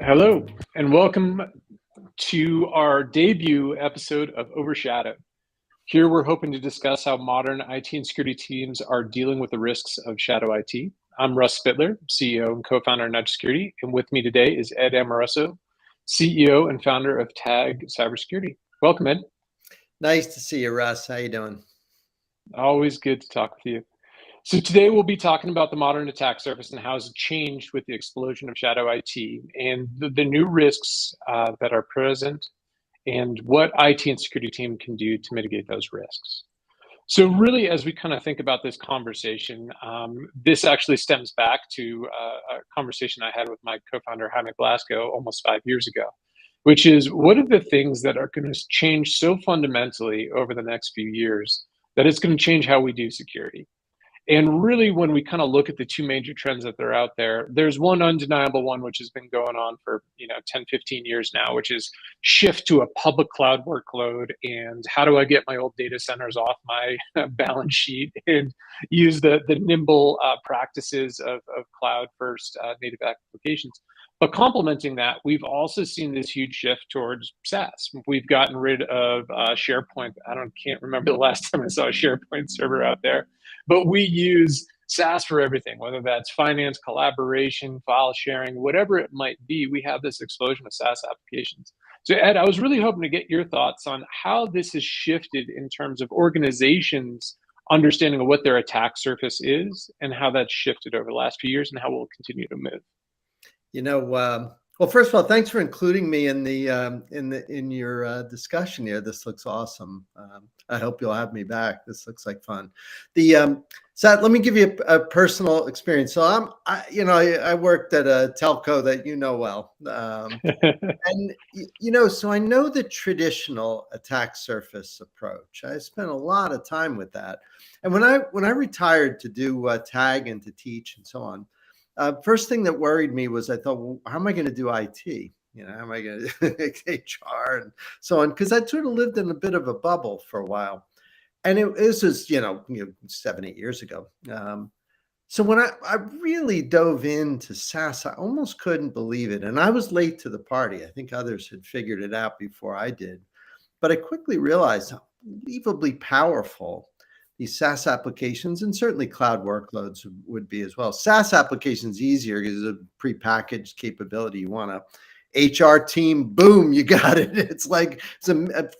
Hello, and welcome to our debut episode of Overshadowed. Here we're hoping to discuss how modern IT and security teams are dealing with the risks of shadow IT. I'm Russ Spitler, CEO and co-founder of Nudge Security, and with me today is Ed Amoroso, CEO and founder of Tag Cybersecurity. Welcome, Ed. Nice to see you, Russ. How you doing? Always good to talk with you. So today we'll be talking about the modern attack surface and how it's changed with the explosion of shadow IT and the new risks that are present and what IT and security team can do to mitigate those risks. So really, as we kind of think about this conversation, this actually stems back to a conversation I had with my co-founder, Jaime Glasgow, almost 5 years ago, which is what are the things that are going to change so fundamentally over the next few years that it's going to change how we do security. And really, when we kind of look at the two major trends that are out there, there's one undeniable one, which has been going on for 10, 15 years now, which is shift to a public cloud workload. And how do I get my old data centers off my balance sheet and use the nimble practices of cloud first native applications? But complementing that, we've also seen this huge shift towards SaaS. We've gotten rid of SharePoint. Can't remember the last time I saw a SharePoint server out there, but we use SaaS for everything, whether that's finance, collaboration, file sharing, whatever it might be. We have this explosion of SaaS applications. So Ed, I was really hoping to get your thoughts on how this has shifted in terms of organizations understanding of what their attack surface is and how that's shifted over the last few years and how we'll continue to move. Well, first of all, thanks for including me in your discussion here. This looks awesome. I hope you'll have me back. This looks like fun. So let me give you a personal experience. So I worked at a telco that you know well, and so I know the traditional attack surface approach. I spent a lot of time with that, and when I retired to do tag and to teach and so on. First thing that worried me was I thought, well, how am I going to do IT? How am I going to do HR and so on? Because I sort of lived in a bit of a bubble for a while. And this was, 7-8 years ago. So when I really dove into SaaS, I almost couldn't believe it. And I was late to the party. I think others had figured it out before I did. But I quickly realized how unbelievably powerful these SaaS applications, and certainly cloud workloads would be as well. SaaS applications easier because it's a prepackaged capability. You want a HR team, boom, you got it. It's like,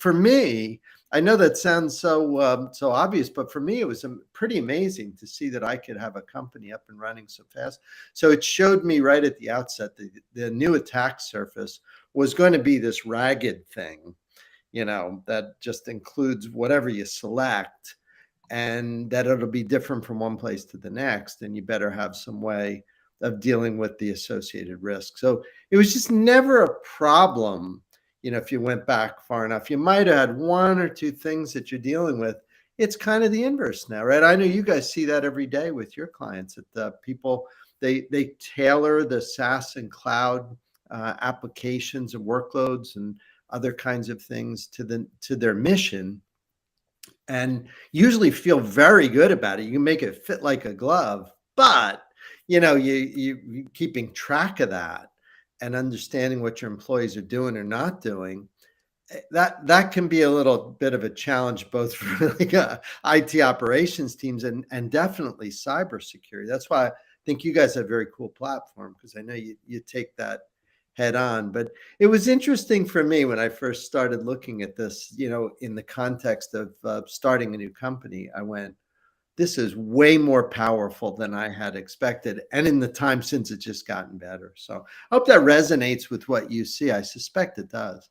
for me, I know that sounds so obvious, but for me, it was pretty amazing to see that I could have a company up and running so fast. So it showed me right at the outset that the new attack surface was going to be this ragged thing, that just includes whatever you select, and that it'll be different from one place to the next. And you better have some way of dealing with the associated risk. So it was just never a problem. If you went back far enough, you might have had one or two things that you're dealing with. It's kind of the inverse now, right? I know you guys see that every day with your clients, that the people, they tailor the SaaS and cloud applications and workloads and other kinds of things to their mission, and usually feel very good about it. You can make it fit like a glove, but you keeping track of that and understanding what your employees are doing or not doing, that can be a little bit of a challenge, both for IT operations teams and definitely cybersecurity. That's why I think you guys have a very cool platform, because I know you take that head on. But it was interesting for me when I first started looking at this, in the context of starting a new company. I went, this is way more powerful than I had expected. And in the time since, it's just gotten better. So I hope that resonates with what you see. I suspect it does.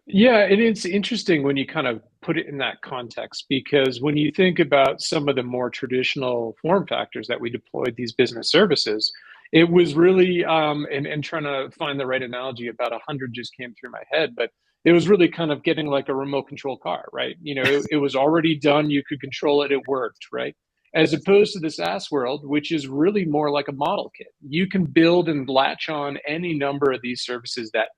Yeah, and it's interesting when you kind of put it in that context, because when you think about some of the more traditional form factors that we deployed these business services, it was really, and trying to find the right analogy, about 100 just came through my head, but it was really kind of getting like a remote control car, right? It was already done, you could control it, it worked, right? As opposed to the SaaS world, which is really more like a model kit. You can build and latch on any number of these services that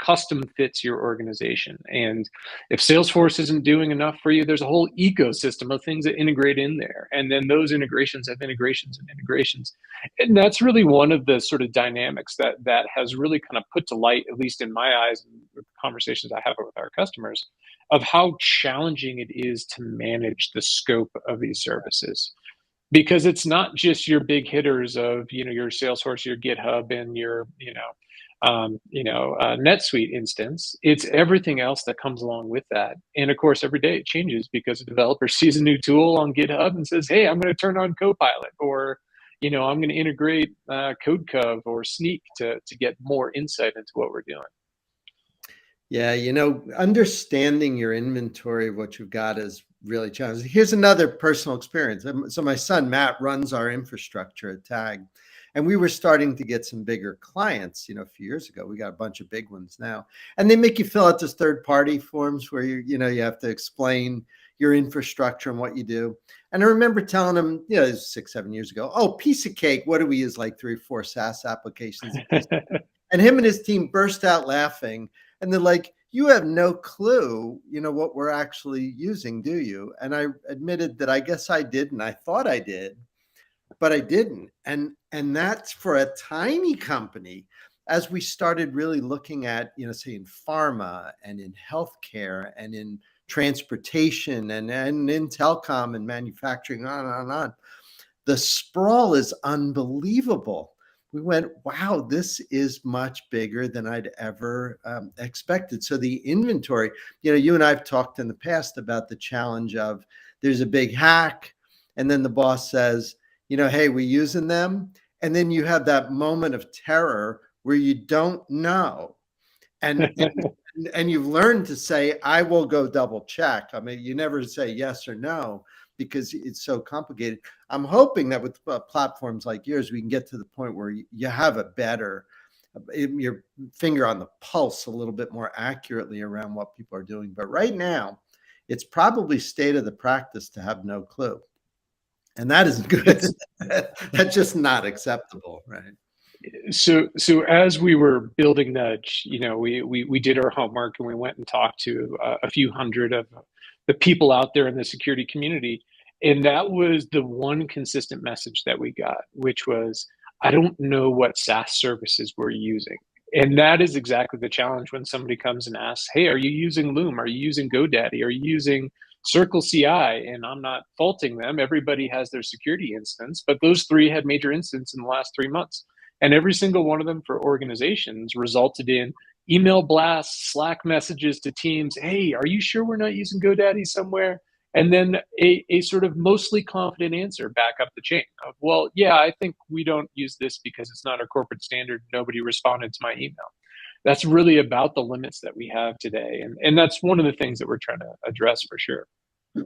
custom fits your organization. And if Salesforce isn't doing enough for you, there's a whole ecosystem of things that integrate in there. And then those integrations have integrations and integrations. And that's really one of the sort of dynamics that has really kind of put to light, at least in my eyes, and the conversations I have with our customers, of how challenging it is to manage the scope of these services. Because it's not just your big hitters of, your Salesforce, your GitHub, and your, NetSuite instance. It's everything else that comes along with that. And of course, every day it changes because a developer sees a new tool on GitHub and says, hey, I'm going to turn on Copilot, or, I'm going to integrate CodeCov or Sneak to get more insight into what we're doing. Yeah, understanding your inventory of what you've got is really challenging. Here's another personal experience. So my son, Matt, runs our infrastructure at TAG. And we were starting to get some bigger clients, a few years ago. We got a bunch of big ones now. And they make you fill out this third-party forms where you have to explain your infrastructure and what you do. And I remember telling him, it was 6-7 years ago, oh, piece of cake. What do we use? Like 3 or 4 SaaS applications. And him and his team burst out laughing. And they're like, you have no clue, what we're actually using, do you? And I admitted that I guess I did, and I thought I did, but I didn't. And that's for a tiny company. As we started really looking at, say in pharma and in healthcare and in transportation and in telecom and manufacturing, on and on. the sprawl is unbelievable. We went, wow, this is much bigger than I'd ever expected. So the inventory, you and I've talked in the past about the challenge of there's a big hack, and then the boss says, hey, we're using them. And then you have that moment of terror where you don't know. And you've learned to say, I will go double check. I mean, you never say yes or no because it's so complicated. I'm hoping that with platforms like yours, we can get to the point where you have a better, your finger on the pulse a little bit more accurately around what people are doing. But right now, it's probably state of the practice to have no clue. And that isn't good. That's just not acceptable, right? So as we were building Nudge, we did our homework and we went and talked to a few hundred of the people out there in the security community. And that was the one consistent message that we got, which was, I don't know what SaaS services we're using. And that is exactly the challenge when somebody comes and asks, hey, are you using Loom? Are you using GoDaddy? Are you using Circle CI? And I'm not faulting them. Everybody has their security instance, but those three had major incidents in the last 3 months. And every single one of them for organizations resulted in email blasts, Slack messages to teams. Hey, are you sure we're not using GoDaddy somewhere? And then a sort of mostly confident answer back up the chain of, well, yeah, I think we don't use this because it's not a corporate standard. Nobody responded to my email. That's really about the limits that we have today. And that's one of the things that we're trying to address for sure.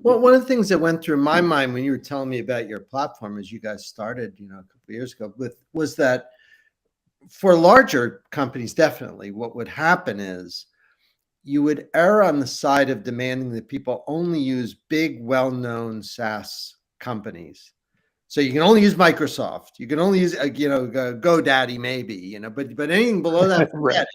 Well, one of the things that went through my mind when you were telling me about your platform as you guys started, a couple of years ago, was that for larger companies, definitely what would happen is you would err on the side of demanding that people only use big, well-known SaaS companies. So you can only use Microsoft. You can only use, GoDaddy maybe, but anything below that, Right.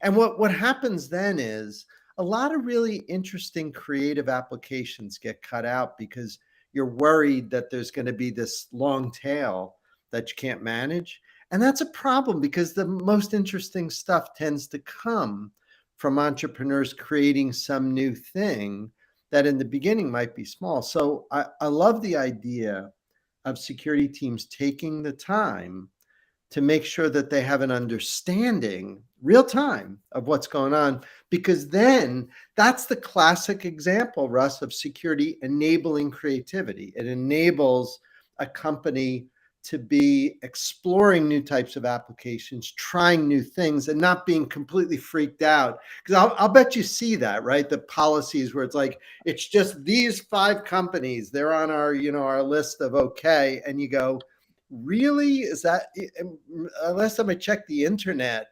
And what happens then is a lot of really interesting creative applications get cut out because you're worried that there's going to be this long tail that you can't manage. And that's a problem because the most interesting stuff tends to come from entrepreneurs creating some new thing that in the beginning might be small. So I love the idea of security teams taking the time to make sure that they have an understanding real time of what's going on, because then that's the classic example, Russ, of security enabling creativity. It enables a company to be exploring new types of applications, trying new things, and not being completely freaked out. Because I'll bet you see that, right? The policies where it's like, it's just these 5 companies, they're on our, our list of okay. And you go, really? Is that, last time I checked, the internet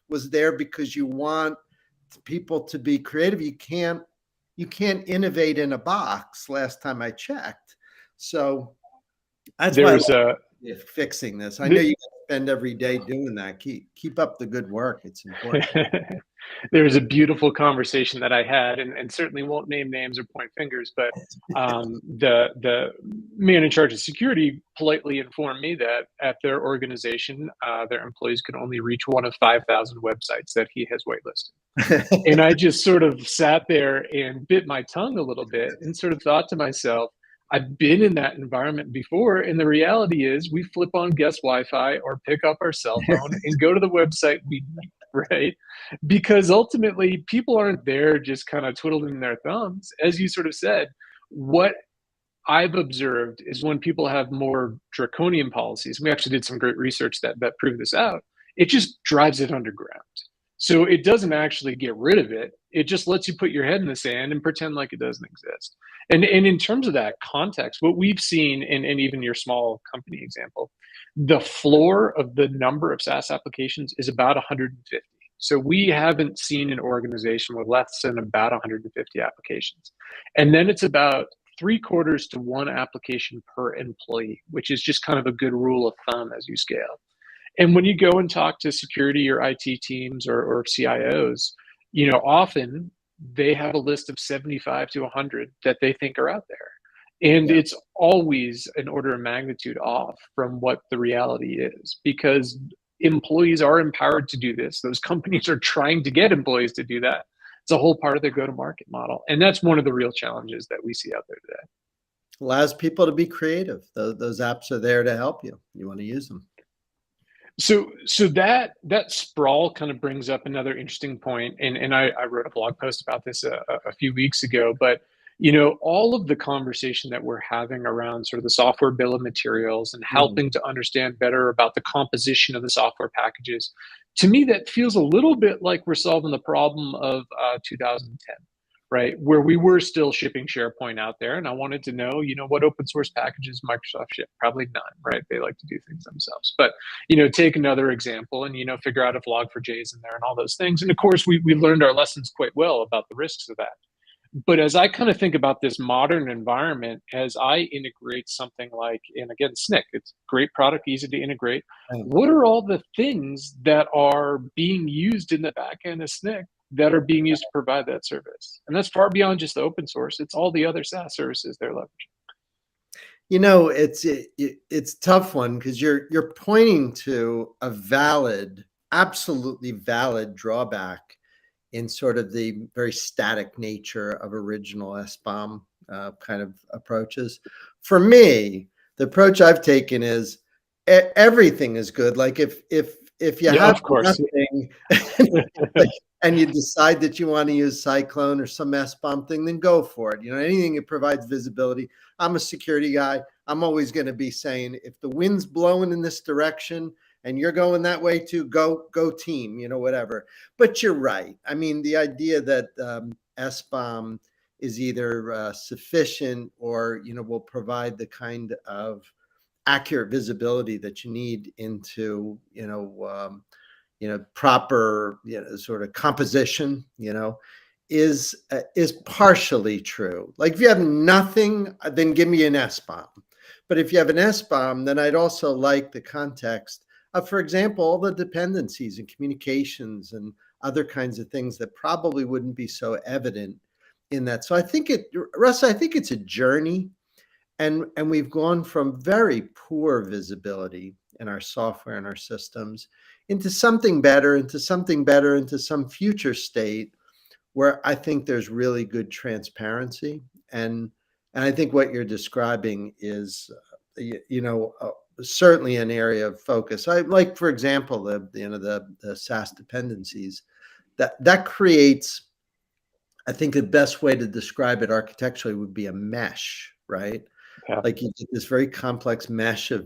was there because you want people to be creative. You can't innovate in a box last time I checked. So that's why fixing this. I know you spend every day doing that. Keep up the good work. It's important. There was a beautiful conversation that I had, and certainly won't name names or point fingers, but the man in charge of security politely informed me that at their organization, their employees could only reach one of 5,000 websites that he has waitlisted. And I just sort of sat there and bit my tongue a little bit and sort of thought to myself, I've been in that environment before, and the reality is we flip on guest Wi-Fi or pick up our cell phone and go to the website we need, right? Because ultimately, people aren't there just kind of twiddling their thumbs. As you sort of said, what I've observed is when people have more draconian policies, we actually did some great research that proved this out, it just drives it underground. So it doesn't actually get rid of it. It just lets you put your head in the sand and pretend like it doesn't exist. And in terms of that context, what we've seen in even your small company example, the floor of the number of SaaS applications is about 150. So we haven't seen an organization with less than about 150 applications. And then it's about 3/4 to 1 application per employee, which is just kind of a good rule of thumb as you scale. And when you go and talk to security or IT teams or CIOs, often they have a list of 75 to 100 that they think are out there. And it's always an order of magnitude off from what the reality is, because employees are empowered to do this. Those companies are trying to get employees to do that. It's a whole part of their go-to-market model. And that's one of the real challenges that we see out there today. allows people to be creative. Those apps are there to help you. You want to use them. So that sprawl kind of brings up another interesting point, and I wrote a blog post about this a few weeks ago. But all of the conversation that we're having around sort of the software bill of materials and Mm. helping to understand better about the composition of the software packages, to me that feels a little bit like we're solving the problem of 2010. Right, where we were still shipping SharePoint out there, and I wanted to know, what open source packages Microsoft ship. Probably none, right? They like to do things themselves. But take another example, and figure out if Log4j is in there and all those things. And of course, we learned our lessons quite well about the risks of that. But as I kind of think about this modern environment, as I integrate something like, and again, SNCC, it's a great product, easy to integrate. What are all the things that are being used in the back end of SNCC that are being used to provide that service? And that's far beyond just the open source. It's all the other SaaS services they're leveraging. It's a tough one because you're pointing to a valid, absolutely valid drawback in sort of the very static nature of original SBOM kind of approaches. For me, the approach I've taken is everything is good. Like if you have Of course. nothing and you decide that you want to use Cyclone or some SBOM thing, then go for it. Anything that provides visibility. I'm a security guy. I'm always going to be saying, if the wind's blowing in this direction and you're going that way too, go team, whatever. But you're right. I mean, the idea that SBOM is either sufficient or, will provide the kind of accurate visibility that you need into, proper, sort of composition, is partially true. Like if you have nothing, then give me an SBOM. But if you have an SBOM, then I'd also like the context of, for example, all the dependencies and communications and other kinds of things that probably wouldn't be so evident in that. So I think Russ, I think it's a journey. And we've gone from very poor visibility in our software and our systems into something better, into some future state where I think there's really good transparency. And I think what you're describing is, certainly an area of focus. I like, for example, the SaaS dependencies that creates. I think the best way to describe it architecturally would be a mesh, right? Yeah. Like you get this very complex mesh of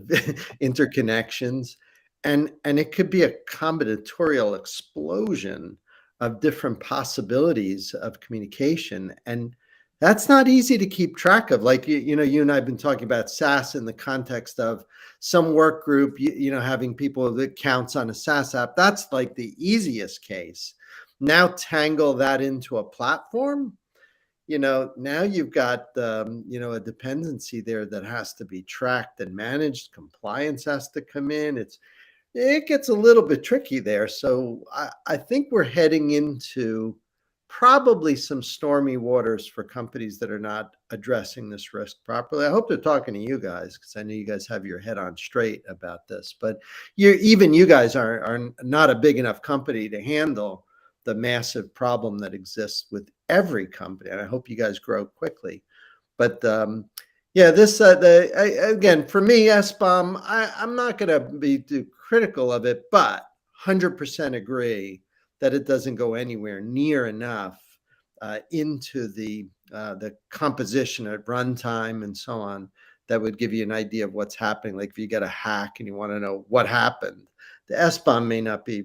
interconnections, and it could be a combinatorial explosion of different possibilities of communication, and that's not easy to keep track of. Like you and I've been talking about SaaS in the context of some work group, having people that counts on a SaaS app. That's like the easiest case. Now tangle that into a platform. Now you've got, a dependency there that has to be tracked and managed. Compliance has to come in. It gets a little bit tricky there. So I think we're heading into probably some stormy waters for companies that are not addressing this risk properly. I hope they're talking to you guys because I know you guys have your head on straight about this. But you guys are not a big enough company to handle the massive problem that exists with every company, and I hope you guys grow quickly. But this again, for me, SBOM, I'm not going to be too critical of it, but 100% agree that it doesn't go anywhere near enough into the composition at runtime and so on that would give you an idea of what's happening. Like if you get a hack and you want to know what happened, the SBOM may not be,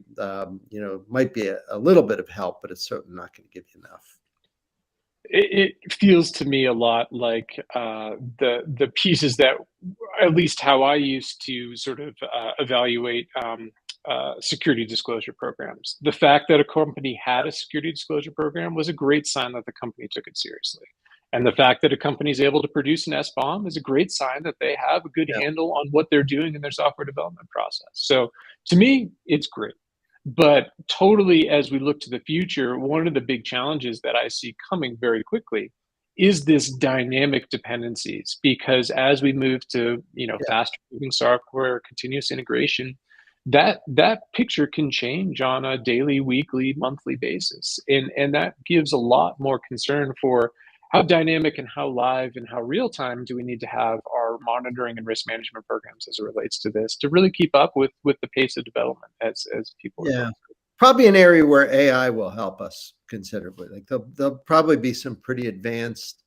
might be a little bit of help, but it's certainly not going to give you enough. It feels to me a lot like the pieces that, at least how I used to sort of evaluate security disclosure programs. The fact that a company had a security disclosure program was a great sign that the company took it seriously. And the fact that a company is able to produce an SBOM is a great sign that they have a good handle on what they're doing in their software development process. So to me, it's great. But totally, as we look to the future, one of the big challenges that I see coming very quickly is this dynamic dependencies, because as we move to faster moving software, continuous integration, that picture can change on a daily, weekly, monthly basis, and that gives a lot more concern for how dynamic and how live and how real time do we need to have our monitoring and risk management programs as it relates to this to really keep up with the pace of development as people are Yeah. going through? Probably an area where AI will help us considerably. Like there'll probably be some pretty advanced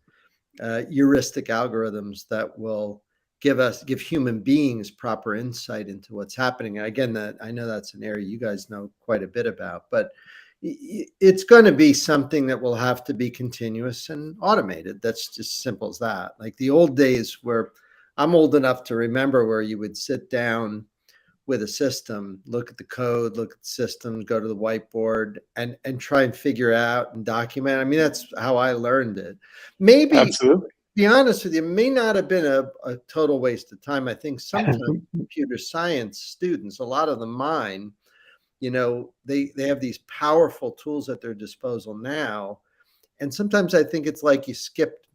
heuristic algorithms that will give human beings proper insight into what's happening. Again, that I know that's an area you guys know quite a bit about, but it's going to be something that will have to be continuous and automated. That's just simple as that. Like the old days where I'm old enough to remember where you would sit down with a system, look at the code, look at the system, go to the whiteboard and try and figure out and document. I mean, that's how I learned it. Maybe, to Absolutely. be honest with you, it may not have been a total waste of time. I think sometimes computer science students, a lot of them mine, they have these powerful tools at their disposal now. And sometimes I think it's like you skipped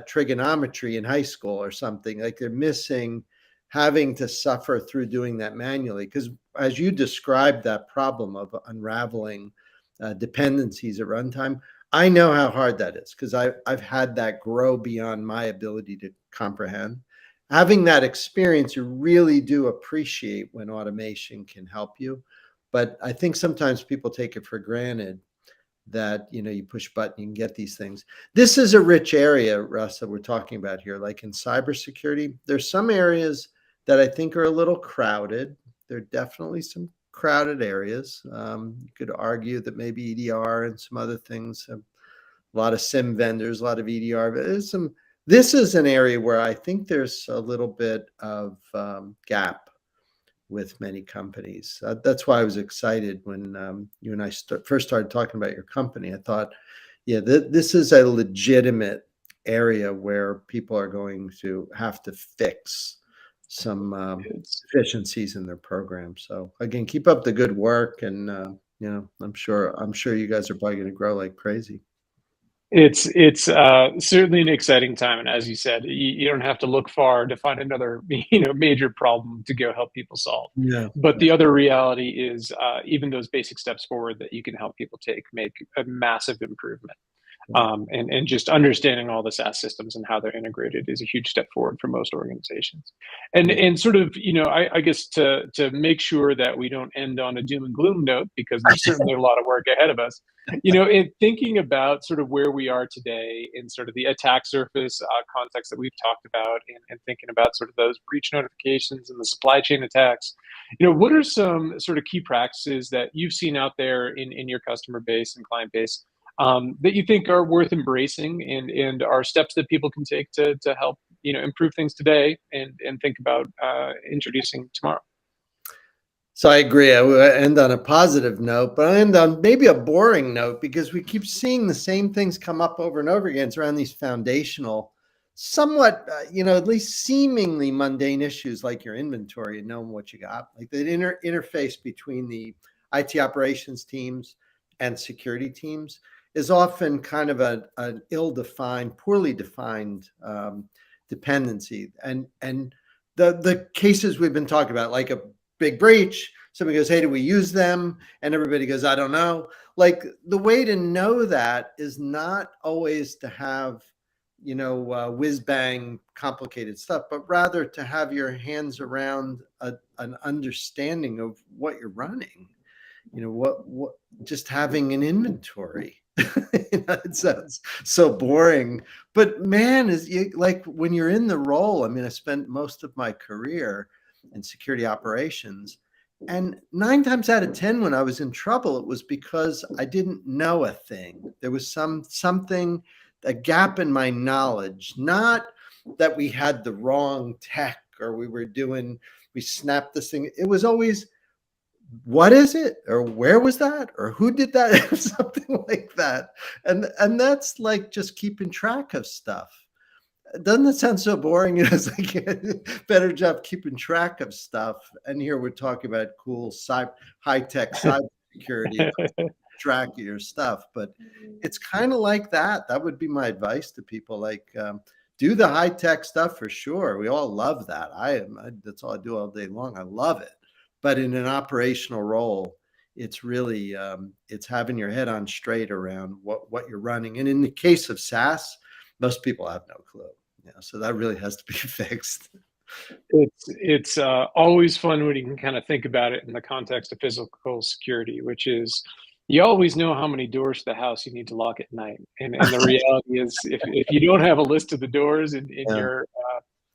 trigonometry in high school or something. Like they're missing having to suffer through doing that manually. Because as you described that problem of unraveling dependencies at runtime, I know how hard that is because I've had that grow beyond my ability to comprehend. Having that experience, you really do appreciate when automation can help you. But I think sometimes people take it for granted that you push a button, you can get these things. This is a rich area, Russ, that we're talking about here. Like in cybersecurity, there's some areas that I think are a little crowded. There are definitely some crowded areas. You could argue that maybe EDR and some other things have a lot of SIM vendors, a lot of EDR. There's some. This is an area where I think there's a little bit of gap with many companies. That's why I was excited when you and I first started talking about your company. I thought, yeah, this is a legitimate area where people are going to have to fix some efficiencies in their program. So again, keep up the good work, and I'm sure you guys are probably going to grow like crazy. It's certainly an exciting time, and as you said, you don't have to look far to find another major problem to go help people solve. Yeah. But the other reality is, even those basic steps forward that you can help people take make a massive improvement. And just understanding all the SaaS systems and how they're integrated is a huge step forward for most organizations. And sort of, I guess to make sure that we don't end on a doom and gloom note, because there's certainly a lot of work ahead of us, in thinking about sort of where we are today in sort of the attack surface context that we've talked about, and thinking about sort of those breach notifications and the supply chain attacks, what are some sort of key practices that you've seen out there in your customer base and client base that you think are worth embracing, and are steps that people can take to help improve things today and think about introducing tomorrow? So I agree. I will end on a positive note, but I end on maybe a boring note because we keep seeing the same things come up over and over again. It's around these foundational, somewhat, at least seemingly mundane issues like your inventory and knowing what you got. Like the interface between the IT operations teams and security teams is often kind of an ill-defined, poorly defined dependency. And the cases we've been talking about, like a big breach, somebody goes, hey, do we use them? And everybody goes, I don't know. Like the way to know that is not always to have, whiz bang complicated stuff, but rather to have your hands around an understanding of what you're running. What just having an inventory. It sounds so boring, but man, like when you're in the role. I mean, I spent most of my career in security operations, and 9 times out of 10 when I was in trouble, it was because I didn't know a thing. There was something, a gap in my knowledge, not that we had the wrong tech or we snapped this thing. It was always, what is it, or where was that, or who did that? Something like that. And that's like just keeping track of stuff. Doesn't that sound so boring? It's like better job keeping track of stuff. And here we're talking about cool high-tech cybersecurity, track of your stuff. But it's kind of like that. That would be my advice to people. Like, do the high-tech stuff for sure. We all love that. That's all I do all day long. I love it. But in an operational role, it's really it's having your head on straight around what you're running. And in the case of SaaS, Most people have no clue. So that really has to be fixed. It's always fun when you can kind of think about it in the context of physical security, which is you always know how many doors to the house you need to lock at night. And the reality is, if you don't have a list of the doors in Yeah. your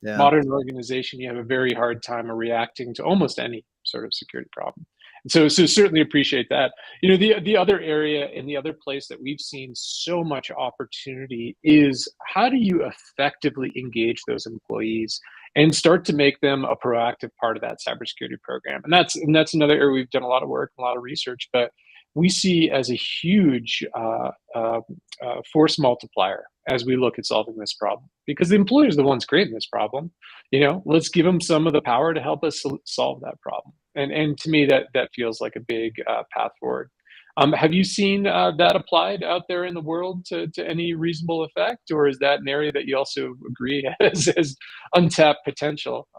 Yeah. modern organization, you have a very hard time of reacting to almost any sort of security problem. And so certainly appreciate that. The other area and the other place that we've seen so much opportunity is how do you effectively engage those employees and start to make them a proactive part of that cybersecurity program. And that's another area we've done a lot of work, a lot of research, but we see as a huge force multiplier as we look at solving this problem, because the employers are the ones creating this problem. Let's give them some of the power to help us solve that problem. And to me, that feels like a big path forward. Have you seen that applied out there in the world to any reasonable effect, or is that an area that you also agree has untapped potential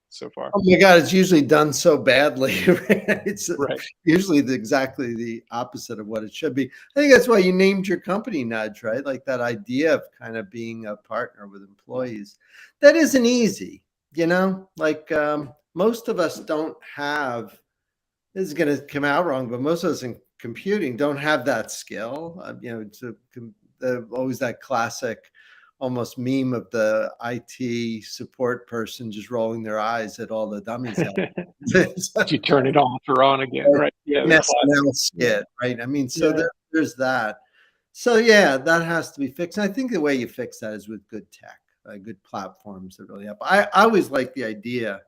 so far? Oh my God, it's usually done so badly. It's Right. usually exactly the opposite of what it should be. I think that's why you named your company Nudge, right? Like that idea of kind of being a partner with employees. That isn't easy, like most of us don't have, this is going to come out wrong, but most of us in computing don't have that skill. Always that classic almost meme of the IT support person just rolling their eyes at all the dummies out there. You turn it off or on again, right? Yeah, An the classic. SNL skit, right? I mean, so Yeah. there's that. So yeah, that has to be fixed. And I think the way you fix that is with good tech, good platforms that really help. I always like the idea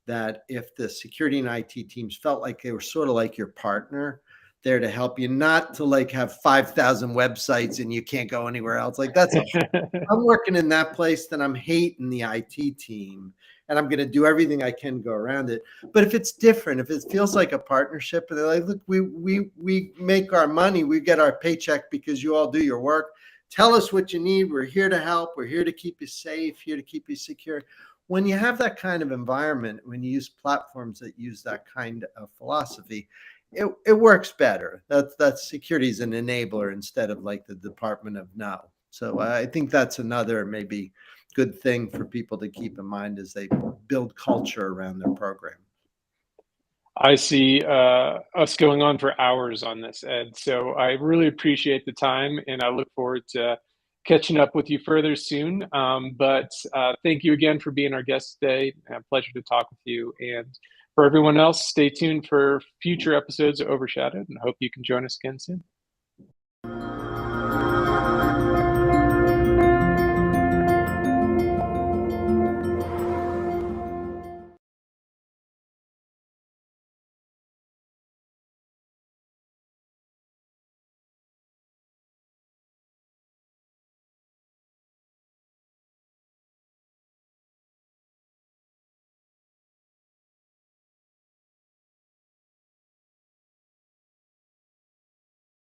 that if the security and IT teams felt like they were sort of like your partner, there to help you, not to like have 5,000 websites and you can't go anywhere else. Like I'm working in that place, then I'm hating the IT team and I'm going to do everything I can to go around it. But if it's different, if it feels like a partnership and they're like, look, we make our money, we get our paycheck because you all do your work. Tell us what you need. We're here to help. We're here to keep you safe, here to keep you secure. When you have that kind of environment, when you use platforms that use that kind of philosophy, it works better. That security is an enabler instead of like the Department of No. So I think that's another maybe good thing for people to keep in mind as they build culture around their program. I see us going on for hours on this, Ed. So I really appreciate the time, and I look forward to catching up with you further soon. But thank you again for being our guest today. A pleasure to talk with you. And for everyone else, stay tuned for future episodes of Overshadowed, and hope you can join us again soon.